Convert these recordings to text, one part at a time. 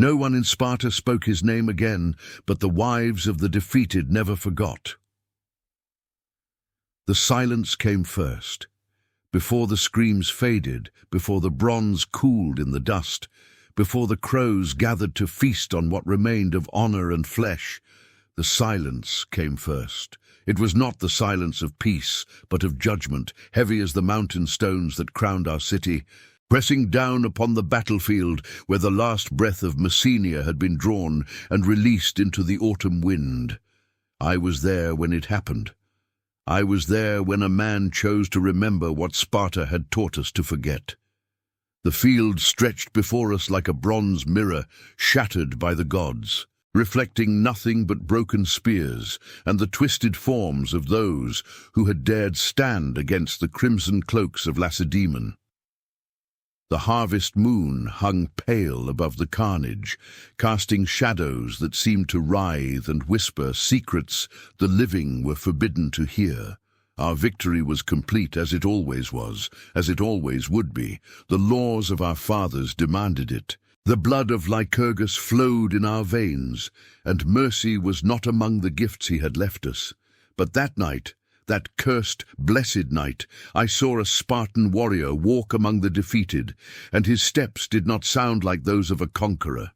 No one in Sparta spoke his name again, but the wives of the defeated never forgot. The silence came first. Before the screams faded, before the bronze cooled in the dust, before the crows gathered to feast on what remained of honor and flesh, the silence came first. It was not the silence of peace, but of judgment, heavy as the mountain stones that crowned our city, pressing down upon the battlefield where the last breath of Messenia had been drawn and released into the autumn wind. I was there when it happened. I was there when a man chose to remember what Sparta had taught us to forget. The field stretched before us like a bronze mirror, shattered by the gods, reflecting nothing but broken spears and the twisted forms of those who had dared stand against the crimson cloaks of Lacedaemon. The harvest moon hung pale above the carnage, casting shadows that seemed to writhe and whisper secrets the living were forbidden to hear. Our victory was complete, as it always was, as it always would be. The laws of our fathers demanded it. The blood of Lycurgus flowed in our veins, and mercy was not among the gifts he had left us. But that night, that cursed, blessed night, I saw a Spartan warrior walk among the defeated, and his steps did not sound like those of a conqueror.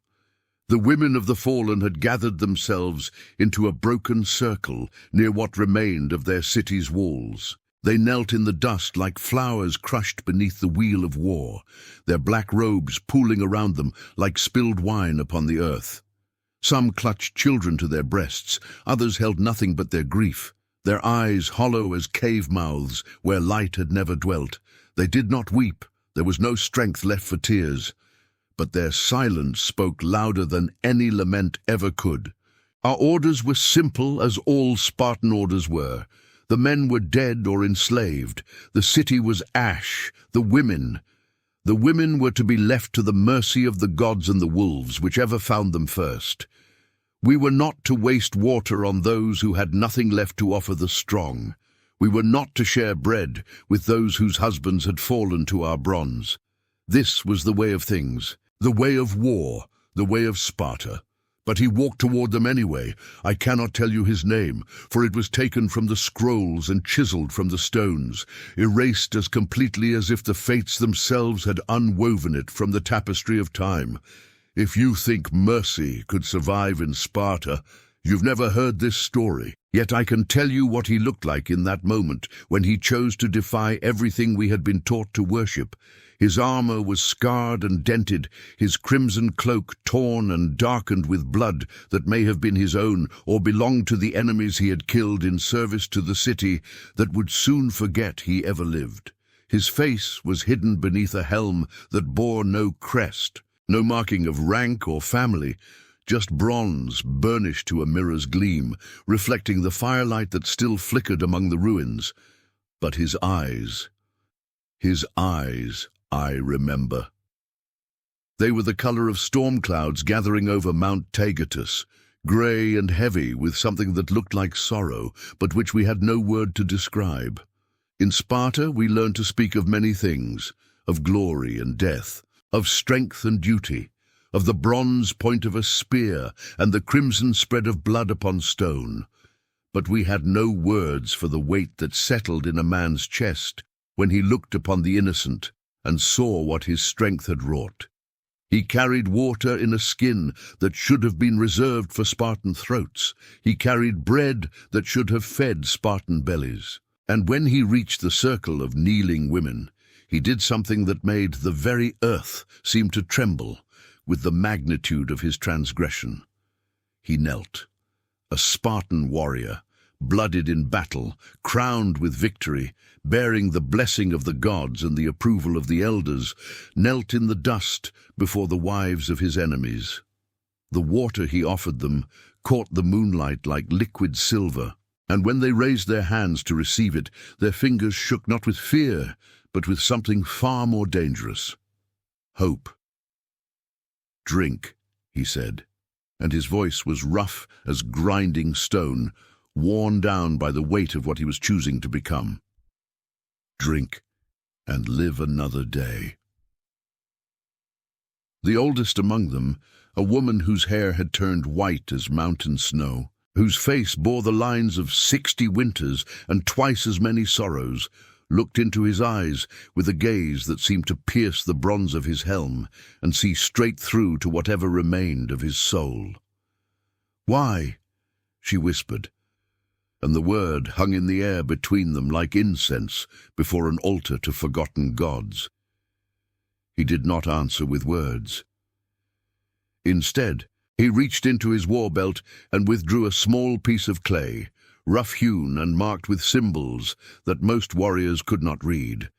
The women of the fallen had gathered themselves into a broken circle near what remained of their city's walls. They knelt in the dust like flowers crushed beneath the wheel of war, their black robes pooling around them like spilled wine upon the earth. Some clutched children to their breasts, others held nothing but their grief, their eyes hollow as cave mouths where light had never dwelt. They did not weep, there was no strength left for tears, but their silence spoke louder than any lament ever could. Our orders were simple, as all Spartan orders were. The men were dead or enslaved. The city was ash. The women were to be left to the mercy of the gods and the wolves, whichever found them first. We were not to waste water on those who had nothing left to offer the strong. We were not to share bread with those whose husbands had fallen to our bronze. This was the way of things, the way of war, the way of Sparta. But he walked toward them anyway. I cannot tell you his name, for it was taken from the scrolls and chiseled from the stones, erased as completely as if the fates themselves had unwoven it from the tapestry of time. If you think mercy could survive in Sparta, you've never heard this story. Yet I can tell you what he looked like in that moment when he chose to defy everything we had been taught to worship. His armor was scarred and dented, his crimson cloak torn and darkened with blood that may have been his own or belonged to the enemies he had killed in service to the city that would soon forget he ever lived. His face was hidden beneath a helm that bore no crest, no marking of rank or family, just bronze burnished to a mirror's gleam, reflecting the firelight that still flickered among the ruins. But his eyes, I remember. They were the color of storm clouds gathering over Mount Taygetus, grey and heavy with something that looked like sorrow, but which we had no word to describe. In Sparta we learned to speak of many things, of glory and death, of strength and duty, of the bronze point of a spear and the crimson spread of blood upon stone. But we had no words for the weight that settled in a man's chest when he looked upon the innocent and saw what his strength had wrought. He carried water in a skin that should have been reserved for Spartan throats. He carried bread that should have fed Spartan bellies. And when he reached the circle of kneeling women, he did something that made the very earth seem to tremble with the magnitude of his transgression. He knelt, a Spartan warrior, blooded in battle, crowned with victory, bearing the blessing of the gods and the approval of the elders, knelt in the dust before the wives of his enemies. The water he offered them caught the moonlight like liquid silver, and when they raised their hands to receive it, their fingers shook not with fear, but with something far more dangerous: hope. "Drink," he said, and his voice was rough as grinding stone, worn down by the weight of what he was choosing to become. "Drink, and live another day." The oldest among them, a woman whose hair had turned white as mountain snow, whose face bore the lines of 60 winters and twice as many sorrows, looked into his eyes with a gaze that seemed to pierce the bronze of his helm and see straight through to whatever remained of his soul. "Why?" she whispered, and the word hung in the air between them like incense before an altar to forgotten gods. He did not answer with words. Instead, he reached into his war belt and withdrew a small piece of clay, rough-hewn and marked with symbols that most warriors could not read.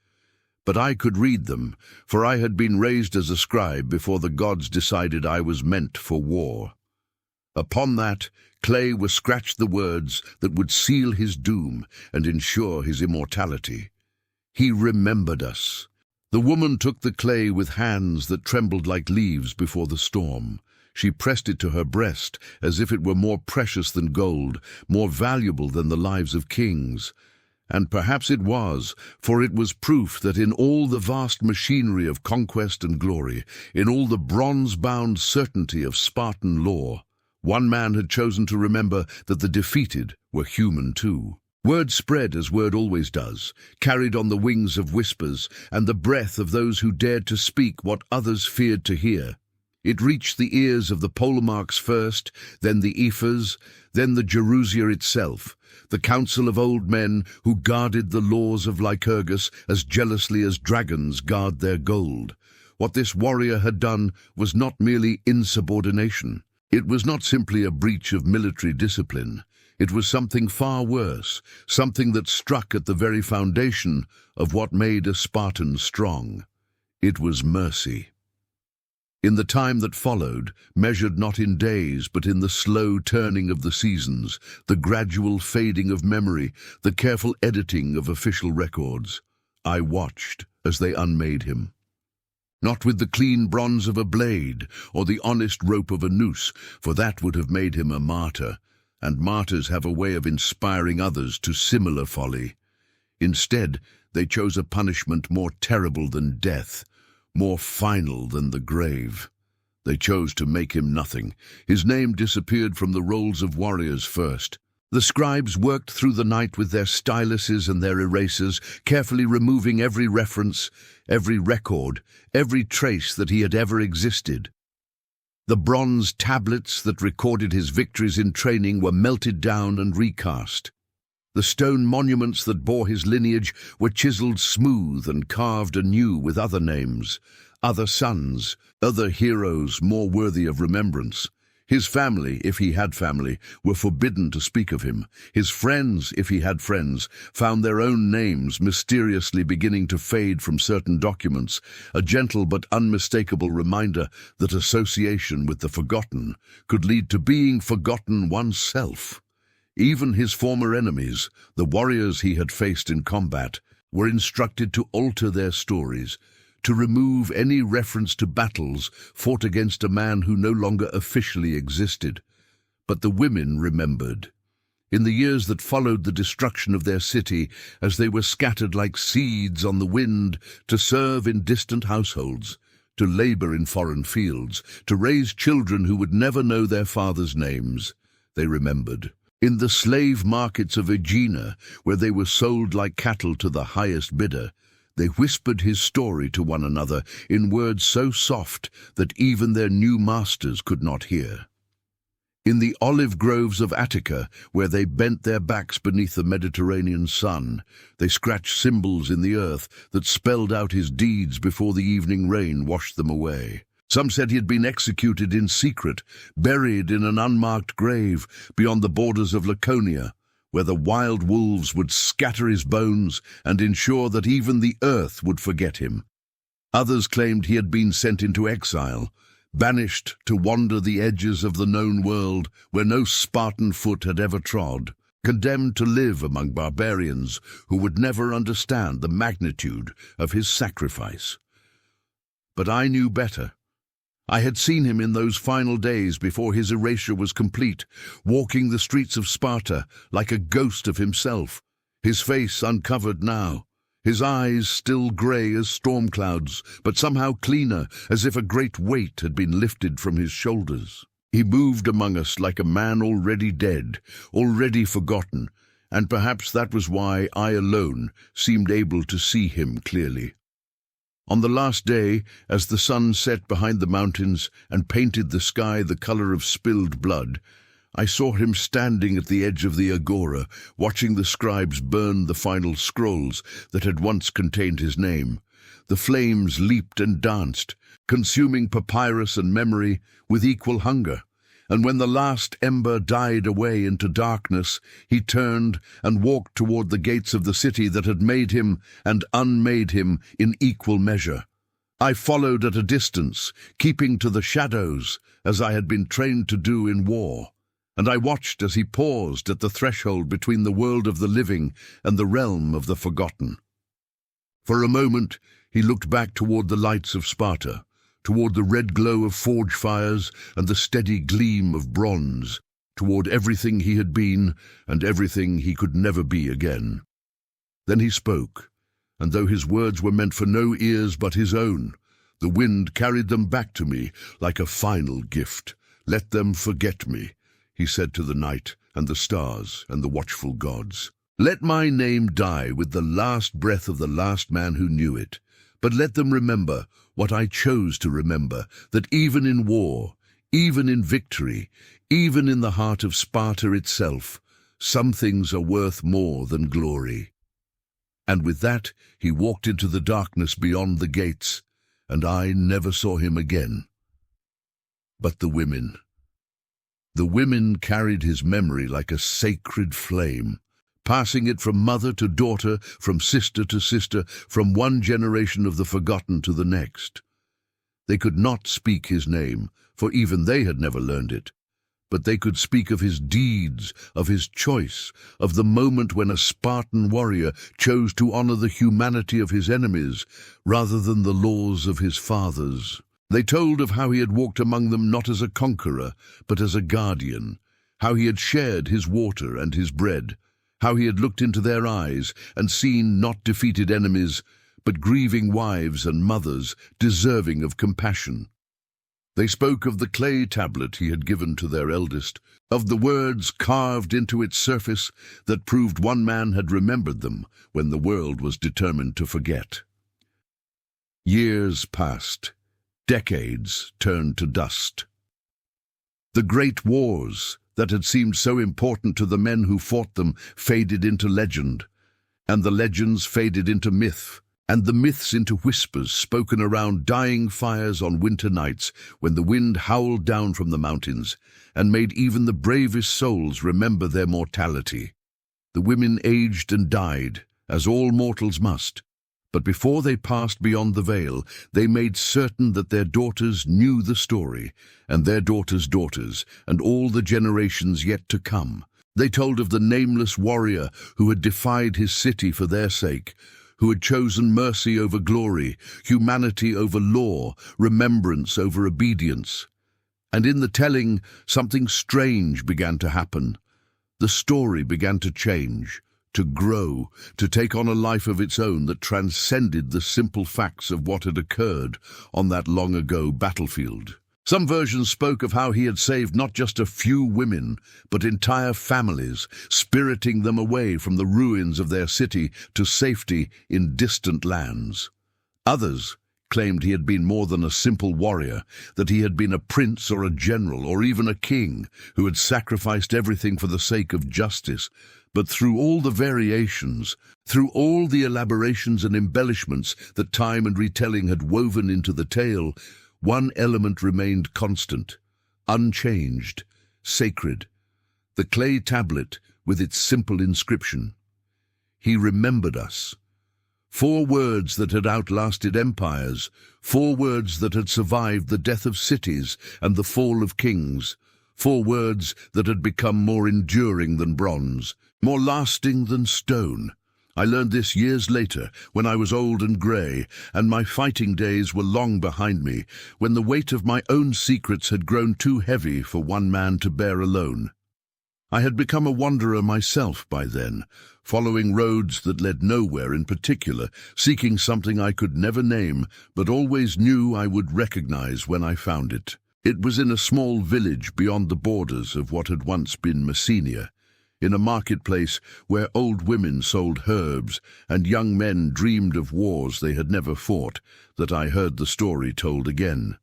But I could read them, for I had been raised as a scribe before the gods decided I was meant for war. Upon that clay were scratched the words that would seal his doom and ensure his immortality. He remembered us. The woman took the clay with hands that trembled like leaves before the storm. She pressed it to her breast as if it were more precious than gold, more valuable than the lives of kings. And perhaps it was, for it was proof that in all the vast machinery of conquest and glory, in all the bronze-bound certainty of Spartan law, one man had chosen to remember that the defeated were human too. Word spread as word always does, carried on the wings of whispers and the breath of those who dared to speak what others feared to hear. It reached the ears of the polemarchs first, then the ephors, then the Jerusia itself, the council of old men who guarded the laws of Lycurgus as jealously as dragons guard their gold. What this warrior had done was not merely insubordination. It was not simply a breach of military discipline. It was something far worse, something that struck at the very foundation of what made a Spartan strong. It was mercy. In the time that followed, measured not in days but in the slow turning of the seasons, the gradual fading of memory, the careful editing of official records, I watched as they unmade him. Not with the clean bronze of a blade or the honest rope of a noose, for that would have made him a martyr, and martyrs have a way of inspiring others to similar folly. Instead, they chose a punishment more terrible than death, more final than the grave. They chose to make him nothing. His name disappeared from the rolls of warriors first. The scribes worked through the night with their styluses and their erasers, carefully removing every reference, every record, every trace that he had ever existed. The bronze tablets that recorded his victories in training were melted down and recast. The stone monuments that bore his lineage were chiseled smooth and carved anew with other names, other sons, other heroes more worthy of remembrance. His family, if he had family, were forbidden to speak of him. His friends, if he had friends, found their own names mysteriously beginning to fade from certain documents, a gentle but unmistakable reminder that association with the forgotten could lead to being forgotten oneself. Even his former enemies, the warriors he had faced in combat, were instructed to alter their stories, to remove any reference to battles fought against a man who no longer officially existed. But the women remembered. In the years that followed the destruction of their city, as they were scattered like seeds on the wind to serve in distant households, to labor in foreign fields, to raise children who would never know their fathers' names, they remembered. In the slave markets of Aegina, where they were sold like cattle to the highest bidder, they whispered his story to one another in words so soft that even their new masters could not hear. In the olive groves of Attica, where they bent their backs beneath the Mediterranean sun, they scratched symbols in the earth that spelled out his deeds before the evening rain washed them away. Some said he had been executed in secret, buried in an unmarked grave beyond the borders of Laconia, where the wild wolves would scatter his bones and ensure that even the earth would forget him. Others claimed he had been sent into exile, banished to wander the edges of the known world where no Spartan foot had ever trod, condemned to live among barbarians who would never understand the magnitude of his sacrifice. But I knew better. I had seen him in those final days before his erasure was complete, walking the streets of Sparta like a ghost of himself, his face uncovered now, his eyes still grey as storm clouds, but somehow cleaner, as if a great weight had been lifted from his shoulders. He moved among us like a man already dead, already forgotten, and perhaps that was why I alone seemed able to see him clearly. On the last day, as the sun set behind the mountains and painted the sky the colour of spilled blood, I saw him standing at the edge of the agora, watching the scribes burn the final scrolls that had once contained his name. The flames leaped and danced, consuming papyrus and memory with equal hunger. And when the last ember died away into darkness, he turned and walked toward the gates of the city that had made him and unmade him in equal measure. I followed at a distance, keeping to the shadows, as I had been trained to do in war. And I watched as he paused at the threshold between the world of the living and the realm of the forgotten. For a moment, he looked back toward the lights of Sparta, toward the red glow of forge fires and the steady gleam of bronze, toward everything he had been and everything he could never be again. Then he spoke, and though his words were meant for no ears but his own, the wind carried them back to me like a final gift. "Let them forget me," he said to the night and the stars and the watchful gods. "Let my name die with the last breath of the last man who knew it, but let them remember what I chose to remember, that even in war, even in victory, even in the heart of Sparta itself, some things are worth more than glory." And with that, he walked into the darkness beyond the gates, and I never saw him again. But the women. The women carried his memory like a sacred flame, passing it from mother to daughter, from sister to sister, from one generation of the forgotten to the next. They could not speak his name, for even they had never learned it, but they could speak of his deeds, of his choice, of the moment when a Spartan warrior chose to honor the humanity of his enemies rather than the laws of his fathers. They told of how he had walked among them not as a conqueror, but as a guardian, how he had shared his water and his bread, how he had looked into their eyes and seen not defeated enemies, but grieving wives and mothers deserving of compassion. They spoke of the clay tablet he had given to their eldest, of the words carved into its surface that proved one man had remembered them when the world was determined to forget. Years passed. Decades turned to dust. The great wars that had seemed so important to the men who fought them faded into legend, and the legends faded into myth, and the myths into whispers spoken around dying fires on winter nights when the wind howled down from the mountains and made even the bravest souls remember their mortality. The women aged and died, as all mortals must, but before they passed beyond the veil, they made certain that their daughters knew the story, and their daughters' daughters, and all the generations yet to come. They told of the nameless warrior who had defied his city for their sake, who had chosen mercy over glory, humanity over law, remembrance over obedience. And in the telling, something strange began to happen. The story began to change, to grow, to take on a life of its own that transcended the simple facts of what had occurred on that long-ago battlefield. Some versions spoke of how he had saved not just a few women, but entire families, spiriting them away from the ruins of their city to safety in distant lands. Others claimed he had been more than a simple warrior, that he had been a prince or a general or even a king who had sacrificed everything for the sake of justice. But through all the variations, through all the elaborations and embellishments that time and retelling had woven into the tale, one element remained constant, unchanged, sacred: the clay tablet with its simple inscription. He remembered us. 4 words that had outlasted empires, 4 words that had survived the death of cities and the fall of kings, 4 words that had become more enduring than bronze, more lasting than stone. I learned this years later, when I was old and grey, and my fighting days were long behind me, when the weight of my own secrets had grown too heavy for one man to bear alone. I had become a wanderer myself by then, following roads that led nowhere in particular, seeking something I could never name, but always knew I would recognize when I found it. It was in a small village beyond the borders of what had once been Messenia, in a marketplace where old women sold herbs and young men dreamed of wars they had never fought, that I heard the story told again.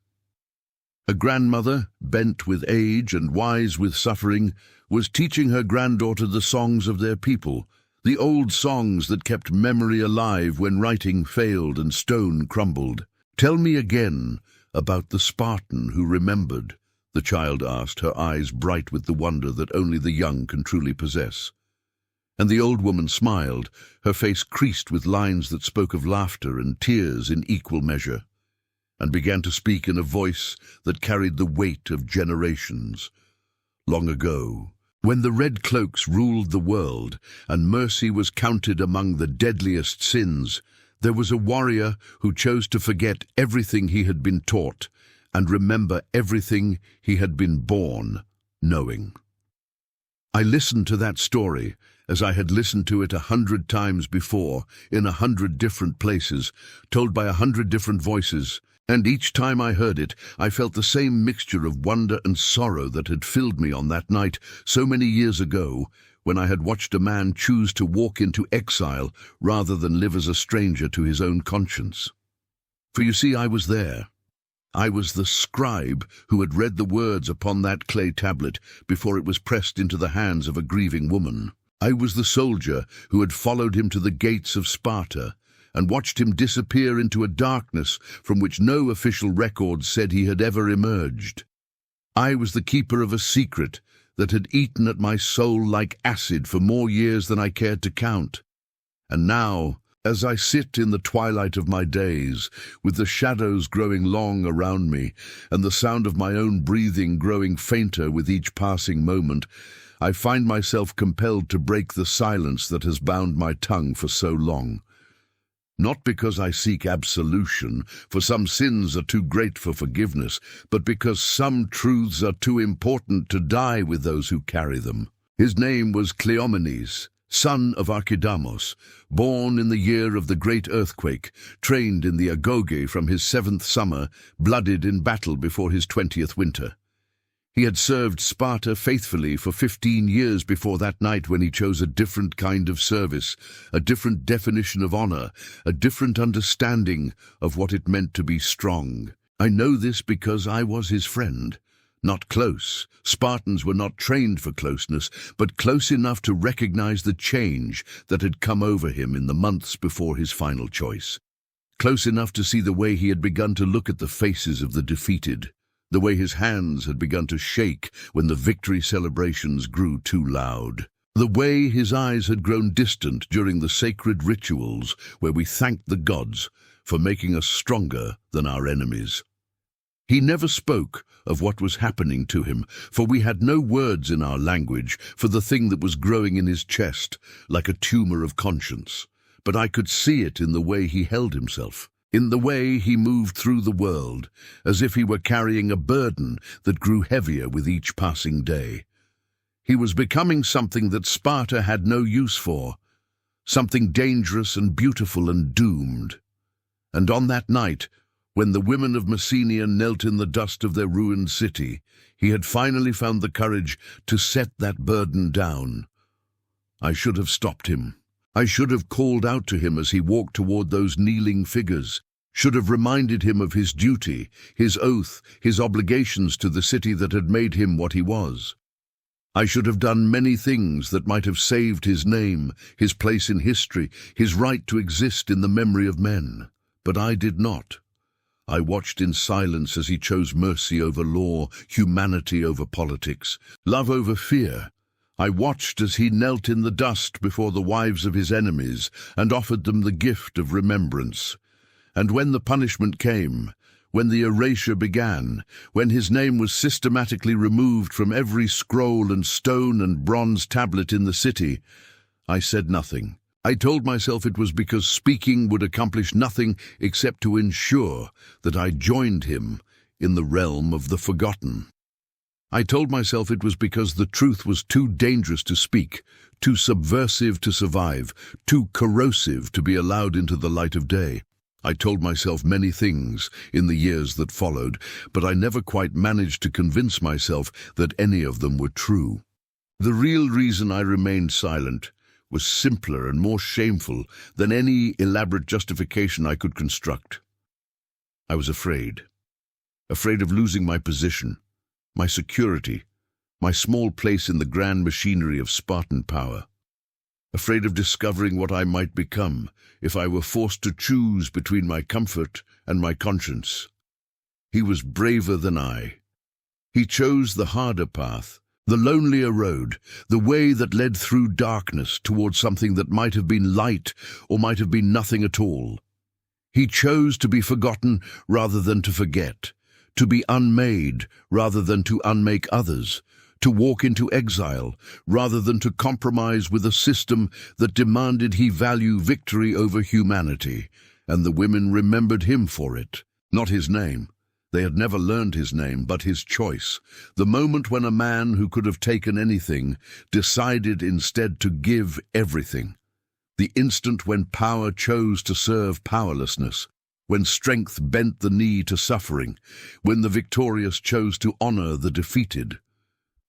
A grandmother, bent with age and wise with suffering, was teaching her granddaughter the songs of their people, the old songs that kept memory alive when writing failed and stone crumbled. "Tell me again about the Spartan who remembered," the child asked, her eyes bright with the wonder that only the young can truly possess. And the old woman smiled, her face creased with lines that spoke of laughter and tears in equal measure, and began to speak in a voice that carried the weight of generations. "Long ago, when the red cloaks ruled the world and mercy was counted among the deadliest sins, there was a warrior who chose to forget everything he had been taught and remember everything he had been born knowing." I listened to that story as I had listened to it 100 times before, in 100 different places, told by 100 different voices, and each time I heard it, I felt the same mixture of wonder and sorrow that had filled me on that night so many years ago, when I had watched a man choose to walk into exile rather than live as a stranger to his own conscience. For you see, I was there. I was the scribe who had read the words upon that clay tablet before it was pressed into the hands of a grieving woman. I was the soldier who had followed him to the gates of Sparta and watched him disappear into a darkness from which no official record said he had ever emerged. I was the keeper of a secret that had eaten at my soul like acid for more years than I cared to count. And now, as I sit in the twilight of my days, with the shadows growing long around me and the sound of my own breathing growing fainter with each passing moment, I find myself compelled to break the silence that has bound my tongue for so long. Not because I seek absolution, for some sins are too great for forgiveness, but because some truths are too important to die with those who carry them. His name was Cleomenes, son of Archidamos, born in the year of the great earthquake, trained in the agoge from his 7th summer, blooded in battle before his 20th winter. He had served Sparta faithfully for 15 years before that night when he chose a different kind of service, a different definition of honor, a different understanding of what it meant to be strong. I know this because I was his friend. Not close. Spartans were not trained for closeness, but close enough to recognize the change that had come over him in the months before his final choice. Close enough to see the way he had begun to look at the faces of the defeated, the way his hands had begun to shake when the victory celebrations grew too loud, the way his eyes had grown distant during the sacred rituals where we thanked the gods for making us stronger than our enemies. He never spoke of what was happening to him, for we had no words in our language for the thing that was growing in his chest like a tumor of conscience. But I could see it in the way he held himself, in the way he moved through the world, as if he were carrying a burden that grew heavier with each passing day. He was becoming something that Sparta had no use for, something dangerous and beautiful and doomed. And on that night, when the women of Messenia knelt in the dust of their ruined city, he had finally found the courage to set that burden down. I should have stopped him. I should have called out to him as he walked toward those kneeling figures, should have reminded him of his duty, his oath, his obligations to the city that had made him what he was. I should have done many things that might have saved his name, his place in history, his right to exist in the memory of men. But I did not. I watched in silence as he chose mercy over law, humanity over politics, love over fear. I watched as he knelt in the dust before the wives of his enemies and offered them the gift of remembrance. And when the punishment came, when the erasure began, when his name was systematically removed from every scroll and stone and bronze tablet in the city, I said nothing. I told myself it was because speaking would accomplish nothing except to ensure that I joined him in the realm of the forgotten. I told myself it was because the truth was too dangerous to speak, too subversive to survive, too corrosive to be allowed into the light of day. I told myself many things in the years that followed, but I never quite managed to convince myself that any of them were true. The real reason I remained silent was simpler and more shameful than any elaborate justification I could construct. I was afraid of losing my position, my security, my small place in the grand machinery of Spartan power. Afraid of discovering what I might become if I were forced to choose between my comfort and my conscience. He was braver than I. He chose the harder path, the lonelier road, the way that led through darkness towards something that might have been light or might have been nothing at all. He chose to be forgotten rather than to forget, to be unmade rather than to unmake others, to walk into exile rather than to compromise with a system that demanded he value victory over humanity, and the women remembered him for it, not his name. They had never learned his name, but his choice, the moment when a man who could have taken anything decided instead to give everything, the instant when power chose to serve powerlessness, when strength bent the knee to suffering, when the victorious chose to honor the defeated.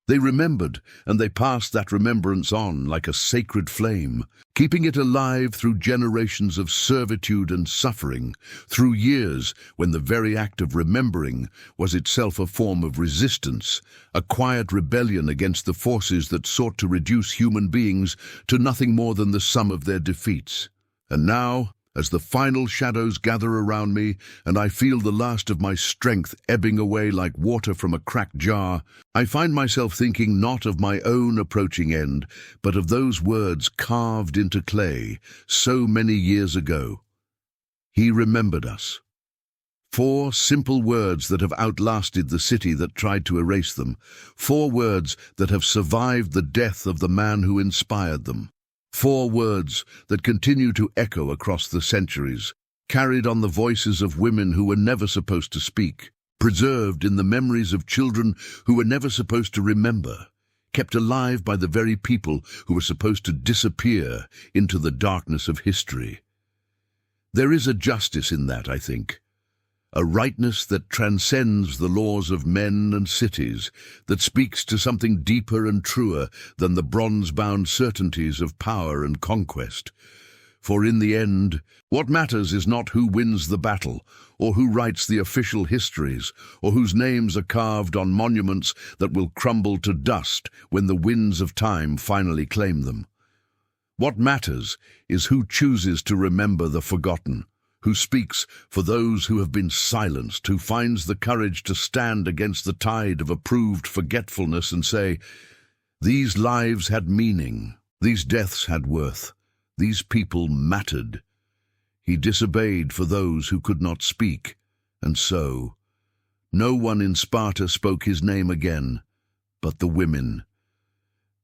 They remembered, and they passed that remembrance on like a sacred flame, keeping it alive through generations of servitude and suffering, through years when the very act of remembering was itself a form of resistance, a quiet rebellion against the forces that sought to reduce human beings to nothing more than the sum of their defeats. And now, as the final shadows gather around me and I feel the last of my strength ebbing away like water from a cracked jar, I find myself thinking not of my own approaching end, but of those words carved into clay so many years ago. He remembered us. 4 simple words that have outlasted the city that tried to erase them. 4 words that have survived the death of the man who inspired them. 4 words that continue to echo across the centuries, carried on the voices of women who were never supposed to speak, preserved in the memories of children who were never supposed to remember, kept alive by the very people who were supposed to disappear into the darkness of history. There is a justice in that, I think. A rightness that transcends the laws of men and cities, that speaks to something deeper and truer than the bronze-bound certainties of power and conquest. For in the end, what matters is not who wins the battle, or who writes the official histories, or whose names are carved on monuments that will crumble to dust when the winds of time finally claim them. What matters is who chooses to remember the forgotten, who speaks for those who have been silenced, who finds the courage to stand against the tide of approved forgetfulness and say, "These lives had meaning, these deaths had worth, these people mattered." He disobeyed for those who could not speak, and so no one in Sparta spoke his name again, but the women.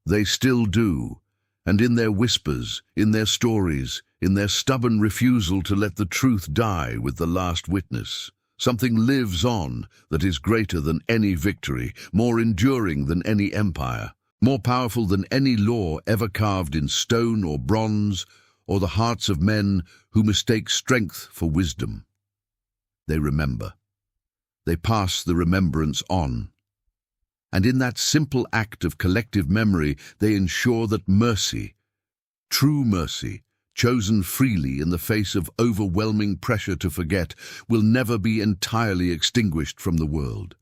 They still do, and in their whispers, in their stories, in their stubborn refusal to let the truth die with the last witness, something lives on that is greater than any victory, more enduring than any empire, more powerful than any law ever carved in stone or bronze, or the hearts of men who mistake strength for wisdom. They remember. They pass the remembrance on. And in that simple act of collective memory, they ensure that mercy, true mercy, chosen freely in the face of overwhelming pressure to forget, will never be entirely extinguished from the world.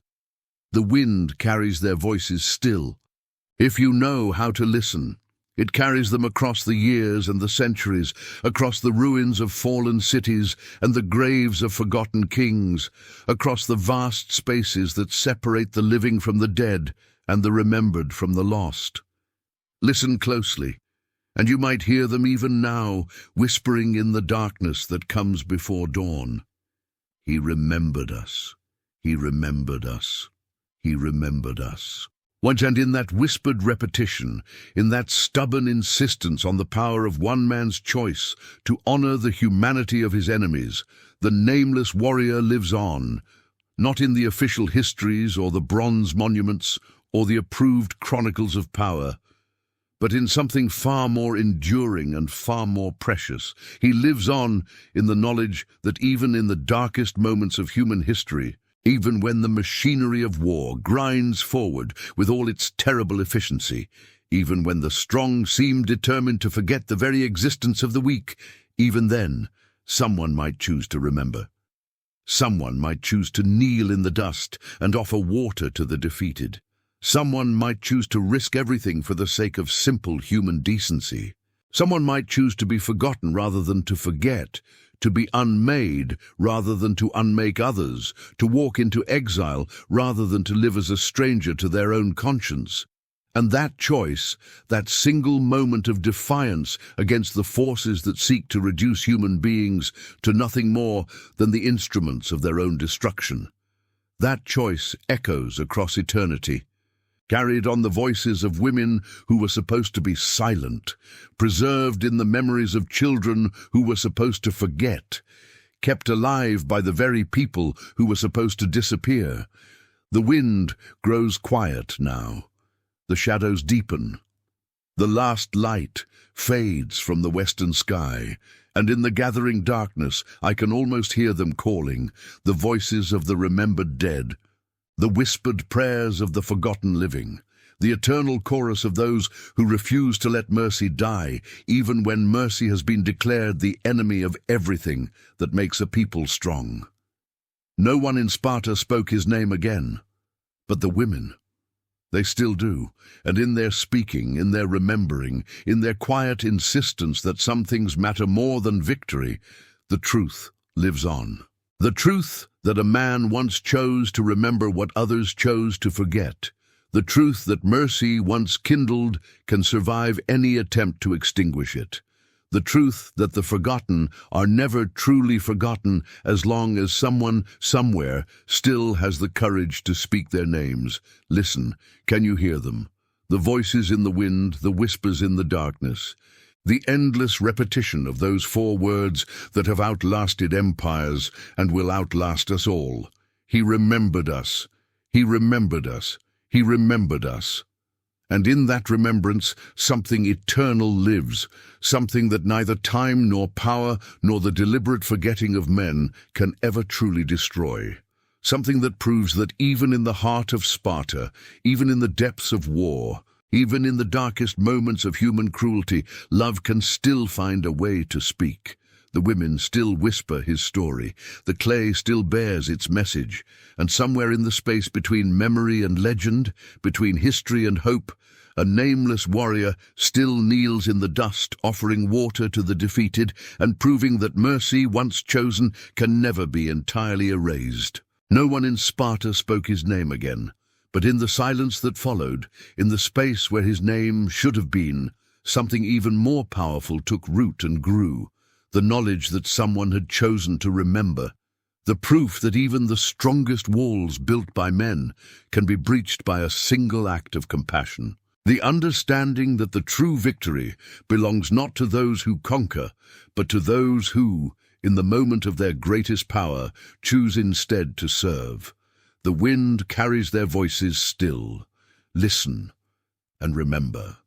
The wind carries their voices still. If you know how to listen, it carries them across the years and the centuries, across the ruins of fallen cities and the graves of forgotten kings, across the vast spaces that separate the living from the dead and the remembered from the lost. Listen closely, and you might hear them even now, whispering in the darkness that comes before dawn. He remembered us. He remembered us. He remembered us. Once, and in that whispered repetition, in that stubborn insistence on the power of one man's choice to honor the humanity of his enemies, the nameless warrior lives on, not in the official histories or the bronze monuments or the approved chronicles of power, but in something far more enduring and far more precious. He lives on in the knowledge that even in the darkest moments of human history, even when the machinery of war grinds forward with all its terrible efficiency, even when the strong seem determined to forget the very existence of the weak, even then, someone might choose to remember. Someone might choose to kneel in the dust and offer water to the defeated. Someone might choose to risk everything for the sake of simple human decency. Someone might choose to be forgotten rather than to forget, to be unmade rather than to unmake others, to walk into exile rather than to live as a stranger to their own conscience. And that choice, that single moment of defiance against the forces that seek to reduce human beings to nothing more than the instruments of their own destruction, that choice echoes across eternity, carried on the voices of women who were supposed to be silent, preserved in the memories of children who were supposed to forget, kept alive by the very people who were supposed to disappear. The wind grows quiet now. The shadows deepen. The last light fades from the western sky, and in the gathering darkness I can almost hear them calling, the voices of the remembered dead, the whispered prayers of the forgotten living, the eternal chorus of those who refuse to let mercy die, even when mercy has been declared the enemy of everything that makes a people strong. No one in Sparta spoke his name again, but the women. They still do, and in their speaking, in their remembering, in their quiet insistence that some things matter more than victory, the truth lives on. The truth that a man once chose to remember what others chose to forget. The truth that mercy once kindled can survive any attempt to extinguish it. The truth that the forgotten are never truly forgotten as long as someone, somewhere, still has the courage to speak their names. Listen, can you hear them? The voices in the wind, the whispers in the darkness. The endless repetition of those 4 words that have outlasted empires and will outlast us all. He remembered us. He remembered us. He remembered us. And in that remembrance, something eternal lives, something that neither time nor power nor the deliberate forgetting of men can ever truly destroy. Something that proves that even in the heart of Sparta, even in the depths of war, even in the darkest moments of human cruelty, love can still find a way to speak. The women still whisper his story, the clay still bears its message, and somewhere in the space between memory and legend, between history and hope, a nameless warrior still kneels in the dust, offering water to the defeated and proving that mercy, once chosen, can never be entirely erased. No one in Sparta spoke his name again, but in the silence that followed, in the space where his name should have been, something even more powerful took root and grew. The knowledge that someone had chosen to remember, the proof that even the strongest walls built by men can be breached by a single act of compassion. The understanding that the true victory belongs not to those who conquer, but to those who, in the moment of their greatest power, choose instead to serve. The wind carries their voices still. Listen and remember.